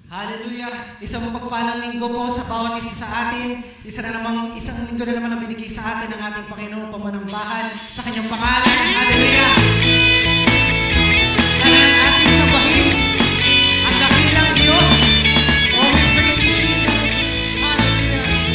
Hallelujah! Isang mapagpalang linggo po sa bawat isa sa atin. Isang linggo na naman ang binigay sa atin ng ating Panginoon pamanambahan sa kanyang pangalan. Hallelujah! Kailangan ating sambahin ang dakilang Diyos. Oh, we praise you, Jesus. Hallelujah!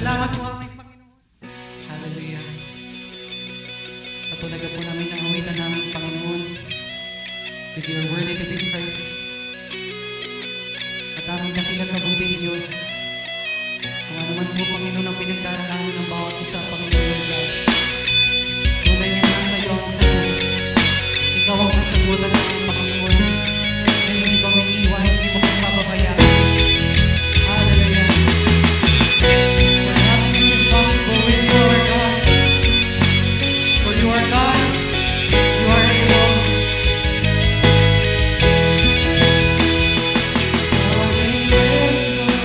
Salamat po aming Panginoon. Hallelujah. Patunagan po namin ang awitan namin, Panginoon. Because you are worthy to be praised. At aming dakilang kabuting Diyos. Kung ano man po, Panginoon, ang pinagdaraanan ng bawat isa, Panginoon God. Tunay nga nasa iyo ang sagot. Ikaw ang kasagutan namin, Panginoon. Na hindi mo may iwan, hindi mo kong papabayaan. Hallelujah. Impossible with you, our God. For you are God, you are able. Always able.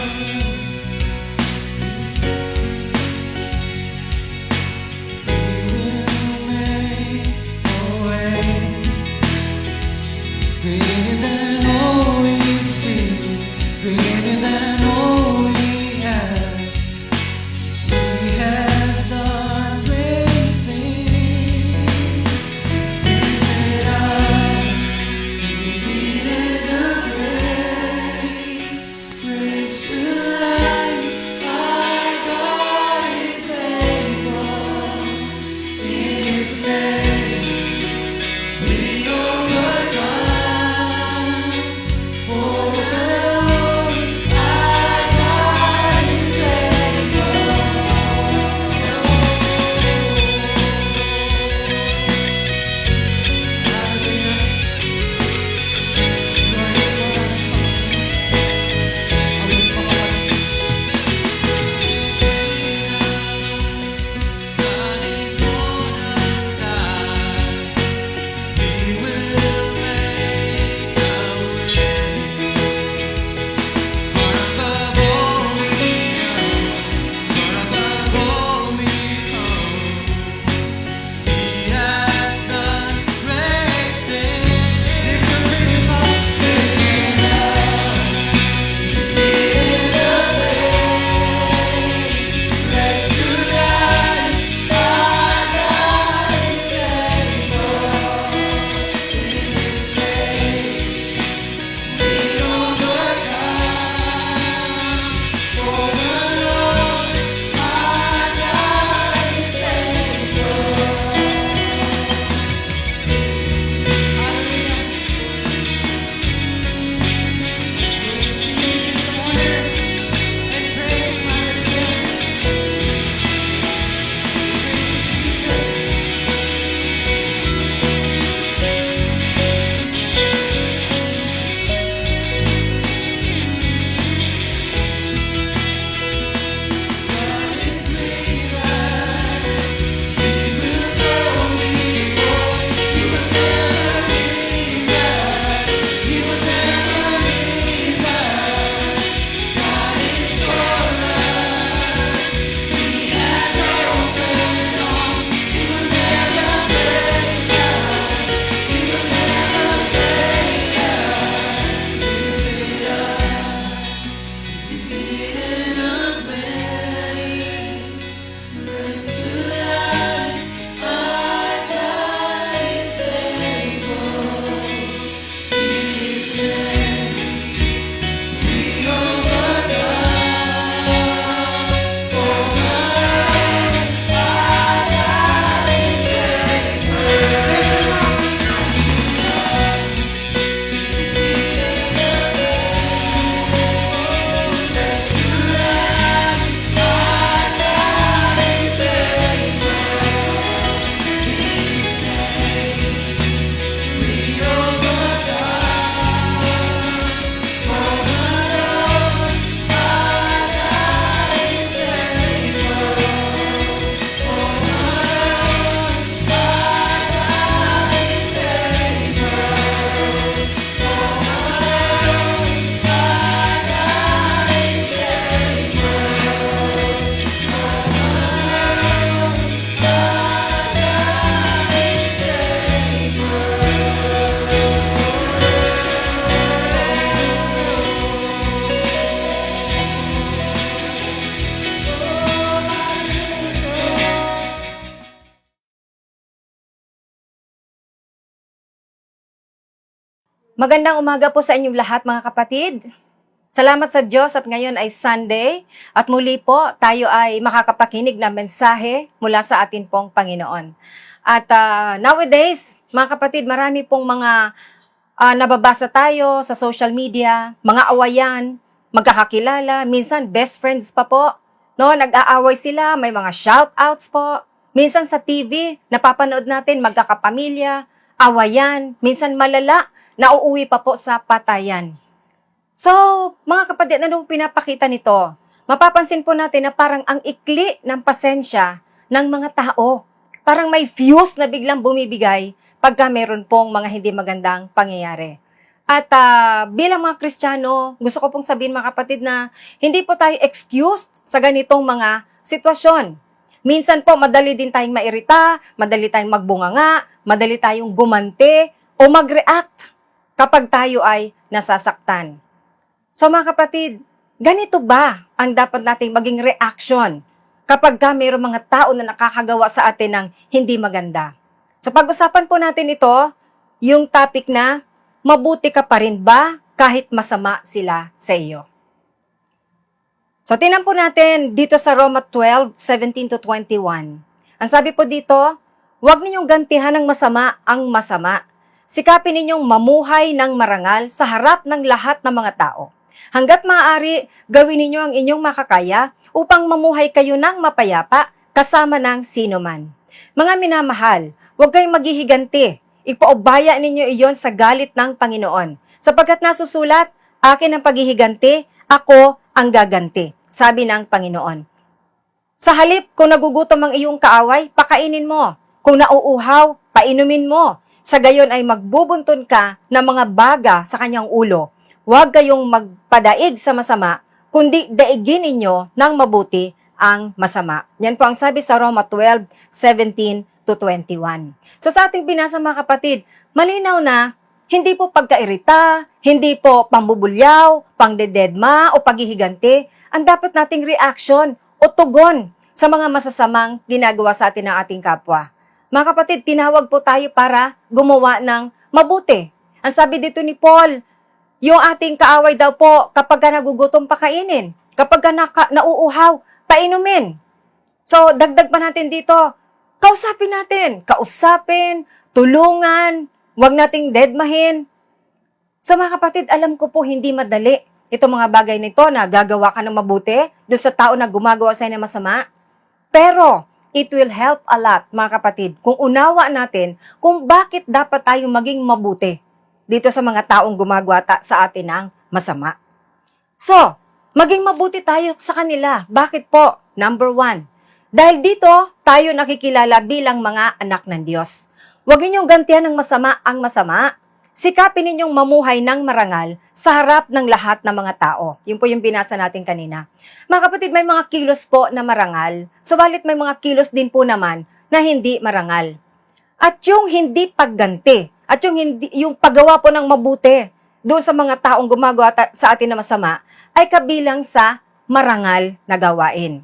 Magandang umaga po sa inyong lahat mga kapatid. Salamat sa Diyos at ngayon ay Sunday at muli po tayo ay makakapakinig ng mensahe mula sa atin pong Panginoon. At nowadays, mga kapatid, marami pong mga nababasa tayo sa social media, mga awayan, magkakakilala, minsan best friends pa po. No, nag-aaway sila, may mga shoutouts po. Minsan sa TV, napapanood natin magkakapamilya, awayan, minsan malala, nauuwi pa po sa patayan. So, mga kapatid, anong pinapakita nito? Mapapansin po natin na parang ang ikli ng pasensya ng mga tao. Parang may fuse na biglang bumibigay pagka meron pong mga hindi magandang pangyayari. At bilang mga Kristiyano, gusto ko pong sabihin mga kapatid na hindi po tayo excused sa ganitong mga sitwasyon. Minsan po, madali din tayong mairita, madali tayong magbunganga, madali tayong gumante o mag-react kapag tayo ay nasasaktan. So mga kapatid, ganito ba ang dapat nating maging reaction kapag mayroong mga tao na nakakagawa sa atin ng hindi maganda? So pag-usapan po natin ito, yung topic na, mabuti ka pa rin ba kahit masama sila sa iyo? So tingnan po natin dito sa Roma 12:17-21. Ang sabi po dito, huwag ninyong gantihan ng masama ang masama. Sikapin ninyong mamuhay ng marangal sa harap ng lahat ng mga tao. Hanggat maaari, gawin ninyo ang inyong makakaya upang mamuhay kayo ng mapayapa kasama ng sinuman. Mga minamahal, huwag kayong maghihiganti. Ipaubaya ninyo iyon sa galit ng Panginoon. Sapagkat nasusulat, akin ang paghihiganti, ako ang gaganti, sabi ng Panginoon. Sa halip, kung nagugutom ang iyong kaaway, pakainin mo. Kung nauuhaw, painumin mo. Sa gayon ay magbubunton ka ng mga baga sa kanyang ulo. Huwag kayong magpadaig sa masama, kundi daigin ninyo ng mabuti ang masama. Yan po ang sabi sa Roma 12:17-21. So sa ating binasa mga kapatid, malinaw na hindi po pagkairita, hindi po pambubulyaw, pangdededma o paghihiganti ang dapat nating reaction o tugon sa mga masasamang ginagawa sa atin ng ating kapwa. Mga kapatid, tinawag po tayo para gumawa ng mabuti. Ang sabi dito ni Paul, yung ating kaaway daw po, kapag ka nagugutom, pakainin. Kapag ka nauuhaw, painumin. So, dagdag pa natin dito, kausapin natin. Kausapin, tulungan, huwag nating dedmahin. So mga kapatid, alam ko po hindi madali itong mga bagay nito na gagawa ka ng mabuti doon sa tao na gumagawa sa inyo ng masama. Pero, it will help a lot, mga kapatid, kung unawa natin kung bakit dapat tayong maging mabuti dito sa mga taong gumagawa sa atin ng masama. So, maging mabuti tayo sa kanila. Bakit po? Number 1, dahil dito tayo nakikilala bilang mga anak ng Diyos. Huwag ninyong gantihan ng masama ang masama. Sikapin ninyong mamuhay ng marangal sa harap ng lahat ng mga tao. Yun po yung binasa natin kanina. Mga kapatid, may mga kilos po na marangal. Subalit may mga kilos din po naman na hindi marangal. At yung hindi pagganti, at yung paggawa po ng mabuti doon sa mga taong gumagawa sa atin na masama, ay kabilang sa marangal na gawain.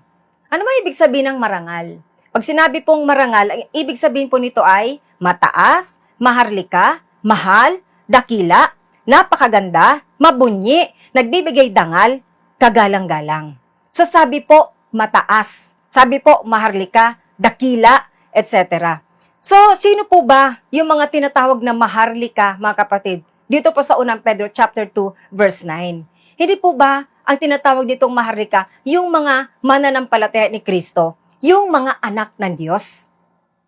Ano ba ibig sabihin ng marangal? Pag sinabi pong marangal, ang ibig sabihin po nito ay mataas, maharlika, mahal, dakila, napakaganda, mabunyi, nagbibigay dangal, kagalang-galang. So sabi po, mataas. Sabi po, maharlika, dakila, etc. So, sino po ba yung mga tinatawag na maharlika, mga kapatid? Dito po sa unang Pedro chapter 2, verse 9. Hindi po ba ang tinatawag ditong maharlika yung mga mananampalataya ni Kristo, yung mga anak ng Diyos?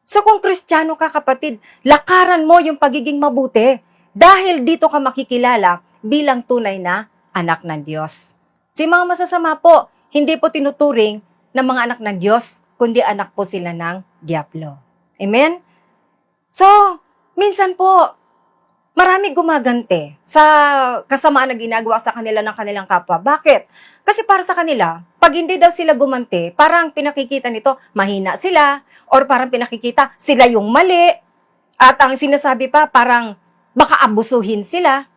So kung Kristiyano ka kapatid, lakaran mo yung pagiging mabuti dahil dito ka makikilala bilang tunay na anak ng Diyos. Si mga masasama po, hindi po tinuturing ng mga anak ng Diyos, kundi anak po sila ng Diablo. Amen? So, minsan po, marami gumagante sa kasamaan na ginagawa sa kanila ng kanilang kapwa. Bakit? Kasi para sa kanila, pag hindi daw sila gumante, parang pinakikita nito, mahina sila, or parang pinakikita, sila yung mali, at ang sinasabi pa, parang baka abusuhin sila.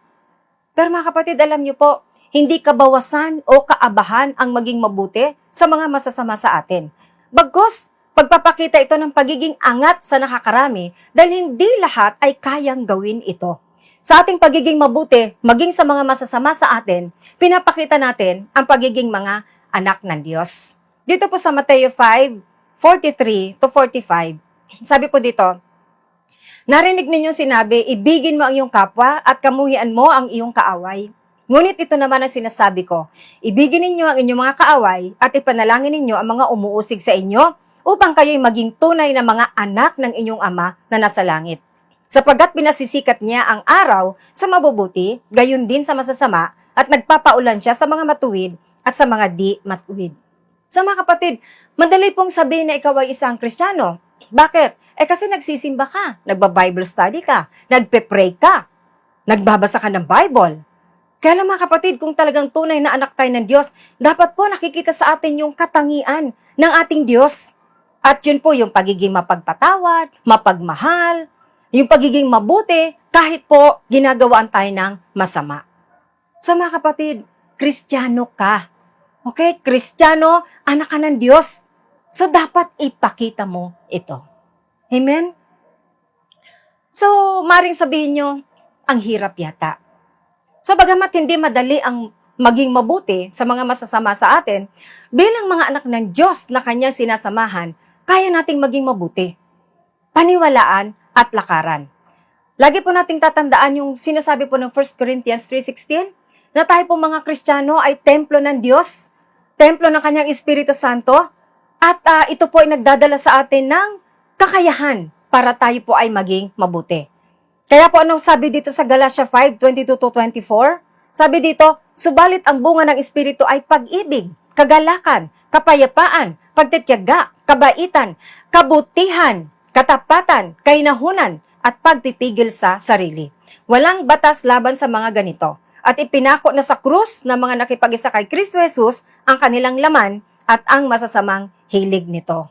Pero mga kapatid, alam niyo po, hindi kabawasan o kaabahan ang maging mabuti sa mga masasama sa atin. Bagkus, pagpapakita ito ng pagiging angat sa nakakarami dahil hindi lahat ay kayang gawin ito. Sa ating pagiging mabuti, maging sa mga masasama sa atin, pinapakita natin ang pagiging mga anak ng Diyos. Dito po sa Mateo 5:43 to 45, sabi po dito, narinig ninyong sinabi, ibigin mo ang iyong kapwa at kamuhian mo ang iyong kaaway. Ngunit ito naman ang sinasabi ko, ibigin ninyo ang inyong mga kaaway at ipanalangin ninyo ang mga umuusig sa inyo upang kayo'y maging tunay na mga anak ng inyong Ama na nasa langit. Sapagkat pinasisikat niya ang araw sa mabubuti, gayon din sa masasama, at nagpapaulan siya sa mga matuwid at sa mga di matuwid. Sa mga kapatid, madali pong sabihin na ikaw ay isang Kristiyano. Bakit? Kasi nagsisimba ka, nagba-Bible study ka, nagpe-pray ka, nagbabasa ka ng Bible. Kaya lang mga kapatid, kung talagang tunay na anak tayo ng Diyos, dapat po nakikita sa atin yung katangian ng ating Diyos. At yun po yung pagiging mapagpatawad, mapagmahal, yung pagiging mabuti, kahit po ginagawaan tayo ng masama. So mga kapatid, Kristiyano ka. Okay? Kristiyano, anak ka ng Diyos. So dapat ipakita mo ito. Amen? So, maring sabihin nyo, ang hirap yata. So, bagamat hindi madali ang maging mabuti sa mga masasama sa atin, bilang mga anak ng Diyos na kanyang sinasamahan, kaya nating maging mabuti. Paniwalaan at lakaran. Lagi po nating tatandaan yung sinasabi po ng 1 Corinthians 3:16, na tayo po mga Kristiyano ay templo ng Diyos, templo ng kanyang Espiritu Santo, at ito po ay nagdadala sa atin ng kakayahan para tayo po ay maging mabuti. Kaya po anong sabi dito sa Galatia 5:22-24? Sabi dito, subalit ang bunga ng Espiritu ay pag-ibig, kagalakan, kapayapaan, pagtitiyaga, kabaitan, kabutihan, katapatan, kainahunan, at pagpipigil sa sarili. Walang batas laban sa mga ganito. At ipinako na sa krus ng mga nakipag-isa kay Kristo Jesus ang kanilang laman at ang masasamang hilig nito.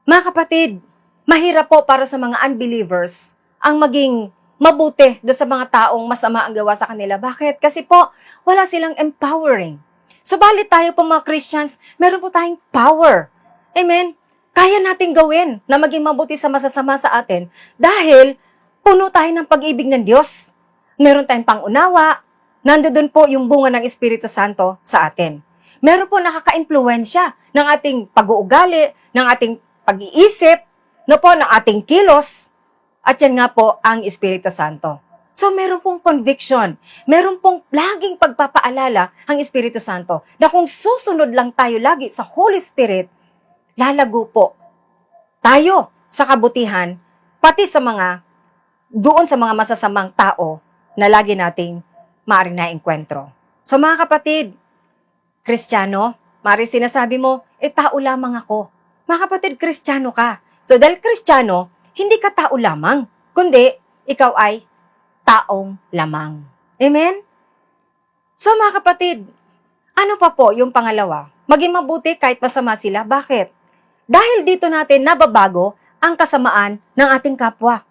Mga kapatid, mahirap po para sa mga unbelievers ang maging mabuti do sa mga taong masama ang gawa sa kanila. Bakit? Kasi po, wala silang empowering. Subalit tayo po mga Christians, meron po tayong power. Amen? Kaya nating gawin na maging mabuti sa masasama sa atin dahil puno tayo ng pag-ibig ng Diyos. Meron tayong pangunawa, nandoon po yung bunga ng Espiritu Santo sa atin. Meron po nakaka-impluwensya ng ating pag-uugali, ng ating pag-iisip, ng ating kilos, at yan nga po ang Espiritu Santo. So meron pong conviction, meron pong laging pagpapaalala ang Espiritu Santo na kung susunod lang tayo lagi sa Holy Spirit, lalago po tayo sa kabutihan, pati sa doon sa mga masasamang tao na lagi nating maaaring naengkwentro. So mga kapatid, Kristiyano, maaaring sinasabi mo, tao lamang ako. Mga kapatid, Kristiyano ka. So dahil Kristiyano, hindi ka tao lamang, kundi ikaw ay taong lamang. Amen? So mga kapatid, ano pa po yung pangalawa? Maging mabuti kahit masama sila. Bakit? Dahil dito natin nababago ang kasamaan ng ating kapwa.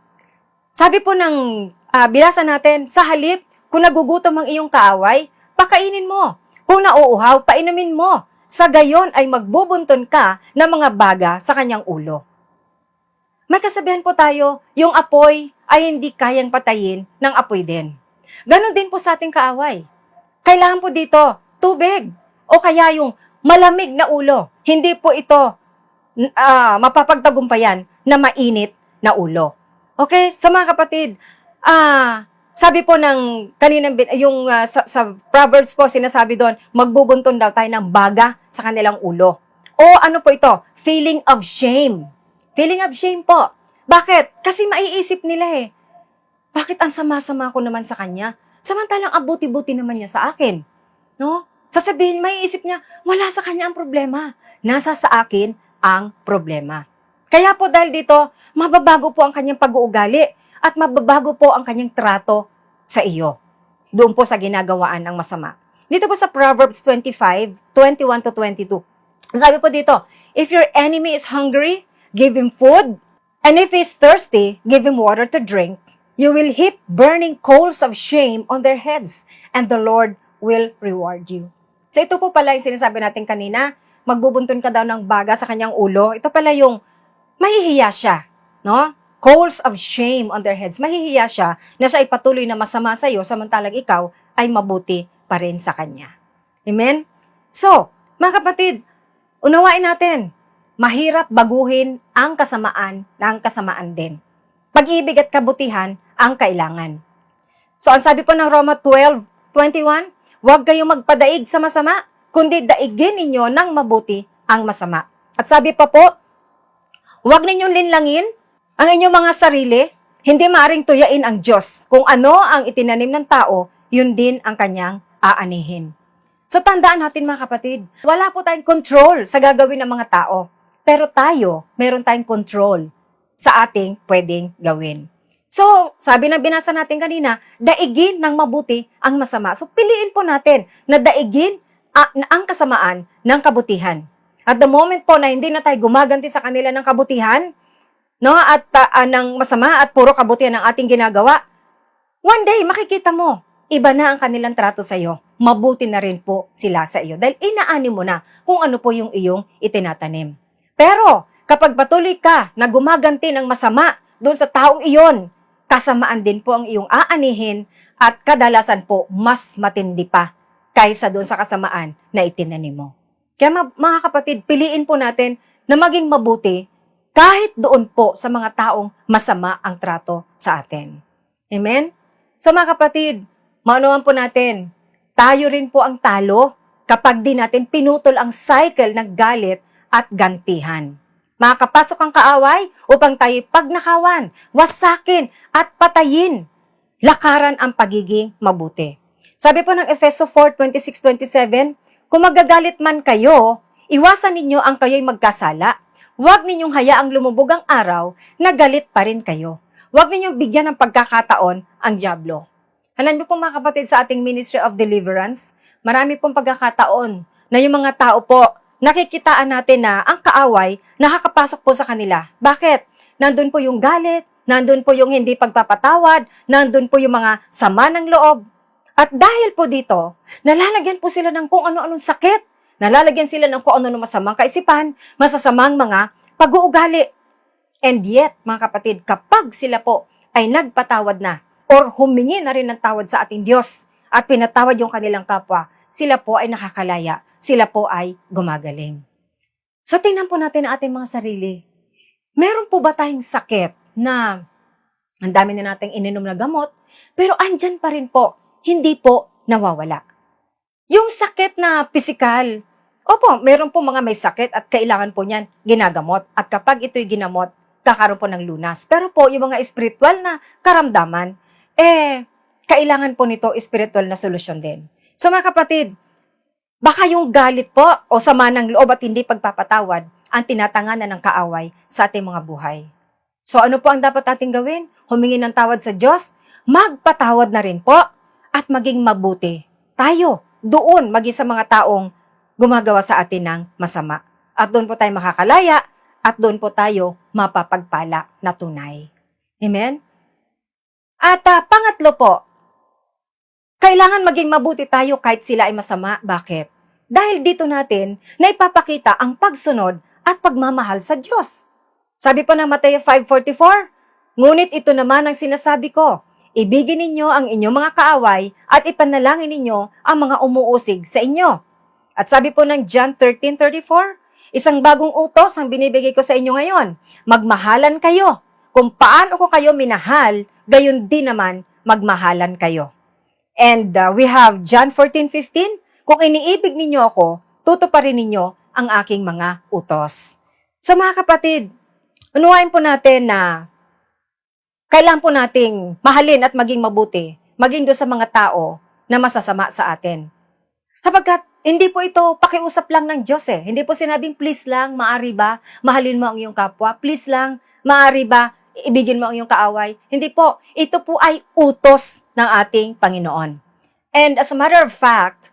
Sabi po ng binasa natin, sa halip, kung nagugutom ang iyong kaaway, pakainin mo. Kung nauuhaw, painumin mo. Sa gayon ay magbubunton ka ng mga baga sa kanyang ulo. May kasabihan po tayo, yung apoy ay hindi kayang patayin ng apoy din. Ganon din po sa ating kaaway. Kailangan po dito, tubig, o kaya yung malamig na ulo. Hindi po ito mapapagtagumpayan na mainit na ulo. Okay? Sa mga kapatid, sabi po ng kaninang, sa Proverbs po, sinasabi doon, magbubunton daw tayo ng baga sa kanilang ulo. O ano po ito? Feeling of shame. Feeling of shame po. Bakit? Kasi maiisip nila bakit ang sama-sama ko naman sa kanya? Samantalang abuti-buti naman niya sa akin. No? Sasabihin, maiisip niya, wala sa kanya ang problema. Nasa sa akin ang problema. Kaya po dahil dito, mababago po ang kanyang pag-uugali at mababago po ang kanyang trato sa iyo. Doon po sa ginagawaan ng masama. Dito po sa Proverbs 25:21-22. Sabi po dito, if your enemy is hungry, give him food, and if he is thirsty, give him water to drink. You will heap burning coals of shame on their heads, and the Lord will reward you. So ito po pala yung sinasabi natin kanina, magbubuntun ka daw ng baga sa kanyang ulo. Ito pala yung mahihiya siya, no? coals of shame on their heads. Mahihiya siya na siya ay patuloy na masama sa iyo, samantalang ikaw ay mabuti pa rin sa kanya. Amen? So, mga kapatid, unawain natin, mahirap baguhin ang kasamaan ng kasamaan din. Pag-ibig at kabutihan ang kailangan. So, ang sabi po ng Roma 12:21, huwag kayong magpadaig sa masama, kundi daigin ninyo ng mabuti ang masama. At sabi pa po, huwag ninyong linlangin ang inyong mga sarili, hindi maaring tuyain ang Diyos. Kung ano ang itinanim ng tao, yun din ang kanyang aanihin. So tandaan natin mga kapatid, wala po tayong control sa gagawin ng mga tao. Pero tayo, meron tayong control sa ating pwedeng gawin. So, sabi na binasa natin kanina, daigin ng mabuti ang masama. So, piliin po natin na daigin ang kasamaan ng kabutihan. At the moment po na hindi na tayo gumaganti sa kanila ng kabutihan, no, at ng masama at puro kabutihan ang ating ginagawa, one day makikita mo, iba na ang kanilang trato sa iyo. Mabuti na rin po sila sa iyo dahil inaani mo na kung ano po yung iyong itinatanim. Pero, kapag patuloy ka na gumaganti ng masama doon sa taong iyon, kasamaan din po ang iyong aanihin at kadalasan po mas matindi pa kaysa doon sa kasamaan na itinanim mo. Kaya mga kapatid, piliin po natin na maging mabuti kahit doon po sa mga taong masama ang trato sa atin. Amen? So mga kapatid, maunawan po natin, tayo rin po ang talo kapag di natin pinutol ang cycle ng galit at gantihan. Makakapasok ang kaaway upang tayo pagnakawan, wasakin at patayin. Lakaran ang pagiging mabuti. Sabi po ng Efeso 4:26-27, kung magagalit man kayo, iwasan ninyo ang kayo'y magkasala. Huwag ninyong hayaang lumubog ang araw na galit pa rin kayo. Huwag ninyong bigyan ng pagkakataon ang dyablo. Alam niyo po mga kapatid sa ating Ministry of Deliverance, marami pong pagkakataon na yung mga tao po, nakikitaan natin na ang kaaway nakakapasok po sa kanila. Bakit? Nandun po yung galit, nandun po yung hindi pagpapatawad, nandun po yung mga sama ng loob. At dahil po dito, nalalagyan po sila ng kung ano-anong sakit. Nalalagyan sila ng kung ano-anong masamang kaisipan, masasamang mga pag-uugali. And yet, mga kapatid, kapag sila po ay nagpatawad na or humingi na rin ng tawad sa ating Diyos at pinatawad yung kanilang kapwa, sila po ay nakakalaya. Sila po ay gumagaling. So, tingnan po natin ang ating mga sarili. Meron po ba tayong sakit na ang dami na nating ininom na gamot, pero andyan pa rin po, hindi po nawawala? Yung sakit na pisikal, opo, meron po mga may sakit at kailangan po niyan ginagamot. At kapag ito'y ginamot, kakaroon po ng lunas. Pero po, yung mga spiritual na karamdaman, kailangan po nito spiritual na solusyon din. So mga kapatid, baka yung galit po o sama ng loob at hindi pagpapatawad ang tinatanganan ng kaaway sa ating mga buhay. So ano po ang dapat natin gawin? Humingi ng tawad sa Diyos, magpatawad na rin po at maging mabuti. Tayo, doon maging sa mga taong gumagawa sa atin ng masama. At doon po tayo makakalaya at doon po tayo mapapagpala na tunay. Amen? At pangatlo po, kailangan maging mabuti tayo kahit sila ay masama. Bakit? Dahil dito natin na ipapakita ang pagsunod at pagmamahal sa Diyos. Sabi po ng Mateo 5:44, ngunit ito naman ang sinasabi ko, ibigin ninyo ang inyong mga kaaway at ipanalangin ninyo ang mga umuusig sa inyo. At sabi po ng John 13:34, isang bagong utos ang binibigay ko sa inyo ngayon, magmahalan kayo. Kung paano ko kayo minahal, gayon din naman magmahalan kayo. And we have John 14:15, kung iniibig ninyo ako, tutuparin ninyo ang aking mga utos. So mga kapatid, unawain po natin na kailangan po nating mahalin at maging mabuti, maging doon sa mga tao na masasama sa atin. Sapagkat hindi po ito pakiusap lang ng Diyos eh. Hindi po sinabing please lang, maari ba, mahalin mo ang iyong kapwa, please lang, maari ba, ibigin mo ang iyong kaaway. Hindi po, ito po ay utos ng ating Panginoon. And as a matter of fact,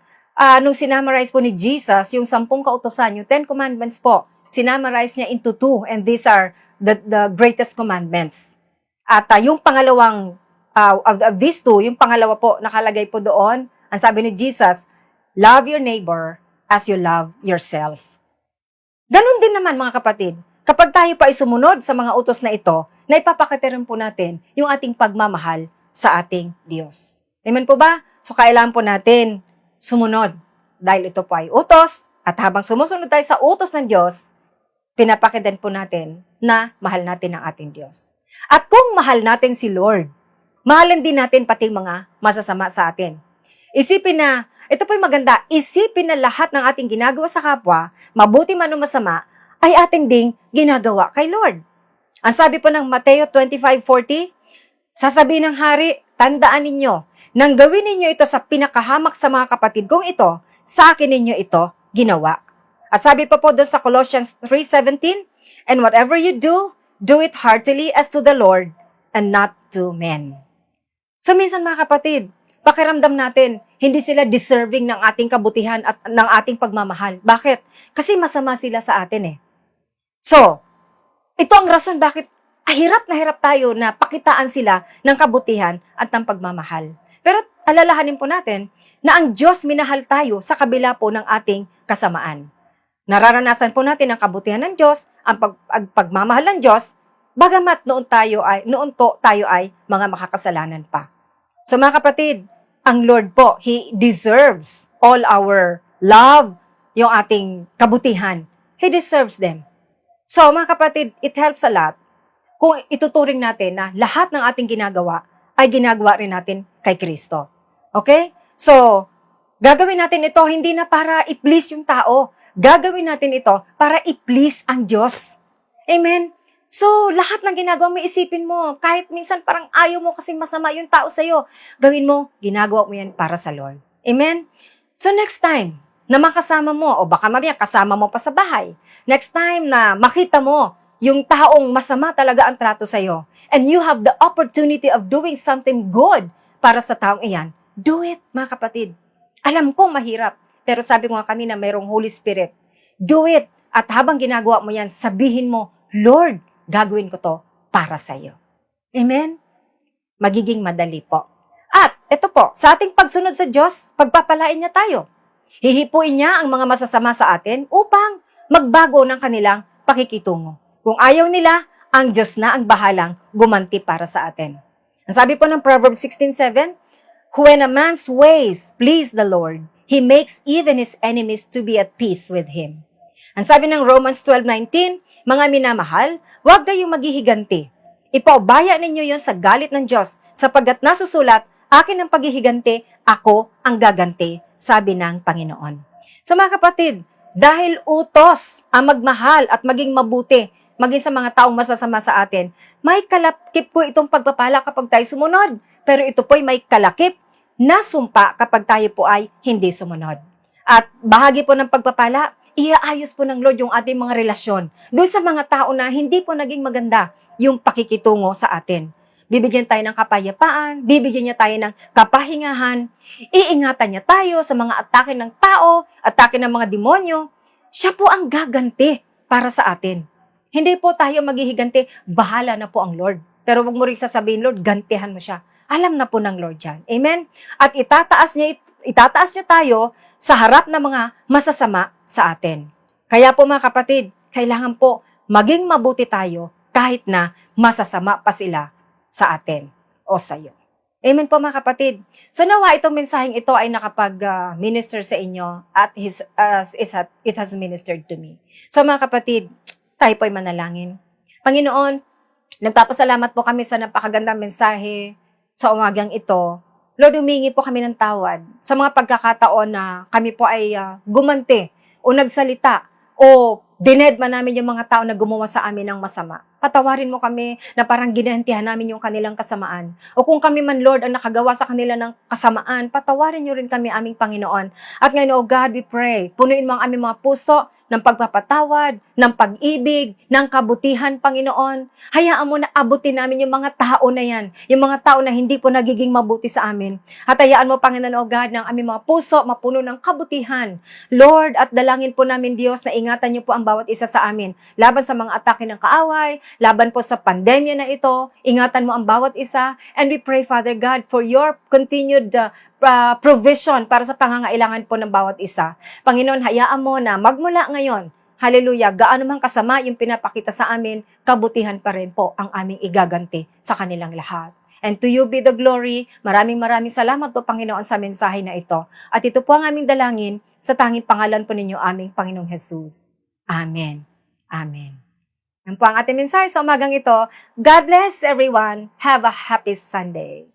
nung sinamarize po ni Jesus, yung 10 kautosan, yung 10 commandments po, sinamarize niya into 2, and these are the greatest commandments. At yung pangalawang, of these 2, yung pangalawa po, nakalagay po doon, ang sabi ni Jesus, love your neighbor as you love yourself. Ganon din naman mga kapatid, kapag tayo pa ay sumunod sa mga utos na ito, na ipapakita rin po natin yung ating pagmamahal sa ating Diyos. Amen po ba? So, kailangan po natin sumunod dahil ito po ay utos at habang sumusunod tayo sa utos ng Diyos, pinapakita po natin na mahal natin ang ating Diyos. At kung mahal natin si Lord, mahalin din natin pati mga masasama sa atin. Isipin na, ito po'y maganda, isipin na lahat ng ating ginagawa sa kapwa, mabuti man o masama, ay ating ding ginagawa kay Lord. Ang sabi po ng Mateo 25:40, sasabihin ng hari, tandaan ninyo, nang gawin ninyo ito sa pinakahamak sa mga kapatid kong ito, sa akin ninyo ito ginawa. At sabi pa po doon sa Colossians 3:17, and whatever you do, do it heartily as to the Lord and not to men. So minsan mga kapatid, pakiramdam natin, hindi sila deserving ng ating kabutihan at ng ating pagmamahal. Bakit? Kasi masama sila sa atin eh. So, ito ang rason bakit hirap na hirap tayo na pakitaan sila ng kabutihan at ng pagmamahal. Pero alalahanin po natin na ang Diyos minahal tayo sa kabila po ng ating kasamaan. Nararanasan po natin ang kabutihan ng Diyos, ang pagmamahal ng Diyos, bagamat noon tayo ay mga makakasalanan pa. So mga kapatid, ang Lord po, He deserves all our love, yung ating kabutihan. He deserves them. So mga kapatid, it helps a lot kung ituturing natin na lahat ng ating ginagawa ay ginagawa rin natin kay Kristo. Okay? So, gagawin natin ito hindi na para i-please yung tao. Gagawin natin ito para i-please ang Diyos. Amen? So, lahat ng ginagawa mo, isipin mo, kahit minsan parang ayaw mo kasi masama yung tao sa'yo, gawin mo, ginagawa mo yan para sa Lord. Amen? So, next time na makasama mo, o baka mamaya kasama mo pa sa bahay, next time na makita mo yung taong masama talaga ang trato sa'yo, and you have the opportunity of doing something good para sa taong iyan, do it, mga kapatid. Alam kong mahirap, pero sabi ko nga kanina, mayroong Holy Spirit. Do it. At habang ginagawa mo yan, sabihin mo, Lord, gagawin ko to para sa iyo. Amen? Magiging madali po. At ito po, sa ating pagsunod sa Diyos, pagpapalain niya tayo. Hihipuin niya ang mga masasama sa atin upang magbago ng kanilang pakikitungo. Kung ayaw nila, ang Diyos na ang bahalang gumanti para sa atin. Ang sabi po ng Proverbs 16:7, when a man's ways please the Lord, He makes even his enemies to be at peace with him. Ang sabi ng Romans 12:19, mga minamahal, huwag kayong maghihiganti. Ipaubaya ninyo yon sa galit ng Diyos, sapagkat nasusulat, akin ang paghihiganti, ako ang gaganti, sabi ng Panginoon. So mga kapatid, dahil utos ang magmahal at maging mabuti, maging sa mga taong masasama sa atin, may kalakip po itong pagpapala kapag tayo sumunod. Pero ito po'y may kalakip na sumpa kapag tayo po ay hindi sumunod. At bahagi po ng pagpapala, iaayos po ng Lord yung ating mga relasyon doon sa mga tao na hindi po naging maganda yung pakikitungo sa atin. Bibigyan tayo ng kapayapaan, bibigyan niya tayo ng kapahingahan, iingatan niya tayo sa mga atake ng tao, atake ng mga demonyo. Siya po ang gaganti para sa atin. Hindi po tayo maghihiganti, bahala na po ang Lord. Pero wag mo rin sasabihin, Lord, gantihan mo siya. Alam na po ng Lord yan. Amen? At itataas niya tayo sa harap ng mga masasama sa atin. Kaya po mga kapatid, kailangan po maging mabuti tayo kahit na masasama pa sila sa atin o sa iyo. Amen po mga kapatid. So nawa itong mensaheng ito ay nakapag-minister sa inyo at it has ministered to me. So mga kapatid, tayo po'y manalangin. Panginoon, nagpapasalamat po kami sa napakagandang mensahe sa umagang ito. Lord, humingi po kami ng tawad sa mga pagkakataon na kami po ay gumanti o nagsalita o dinedma namin yung mga tao na gumawa sa amin ng masama. Patawarin mo kami na parang ginantihan namin yung kanilang kasamaan. O kung kami man, Lord, ang nakagawa sa kanila ng kasamaan, patawarin niyo rin kami, aming Panginoon. At ngayon, O God, we pray, punuin mo ang aming mga puso ng pagpapatawad, ng pag-ibig, ng kabutihan, Panginoon. Hayaan mo na abutin namin yung mga tao na yan, yung mga tao na hindi po nagiging mabuti sa amin. At hayaan mo, Panginoon, O God, ng aming mga puso mapuno ng kabutihan. Lord, at dalangin po namin, Diyos, na ingatan niyo po ang bawat isa sa amin. Laban sa mga atake ng kaaway, laban po sa pandemya na ito, ingatan mo ang bawat isa. And we pray, Father God, for your continued provision para sa pangangailangan po ng bawat isa. Panginoon, hayaan mo na magmula ngayon hallelujah, gaano man kasama yung pinapakita sa amin, kabutihan pa rin po ang aming igaganti sa kanilang lahat. And to you be the glory. Maraming salamat po, Panginoon, sa mensahe na ito. At ito po ang aming dalangin sa tanging pangalan po ninyo, aming Panginoong Jesus. Amen. Amen. Yan po ang ating mensahe sa umagang ito. God bless everyone. Have a happy Sunday.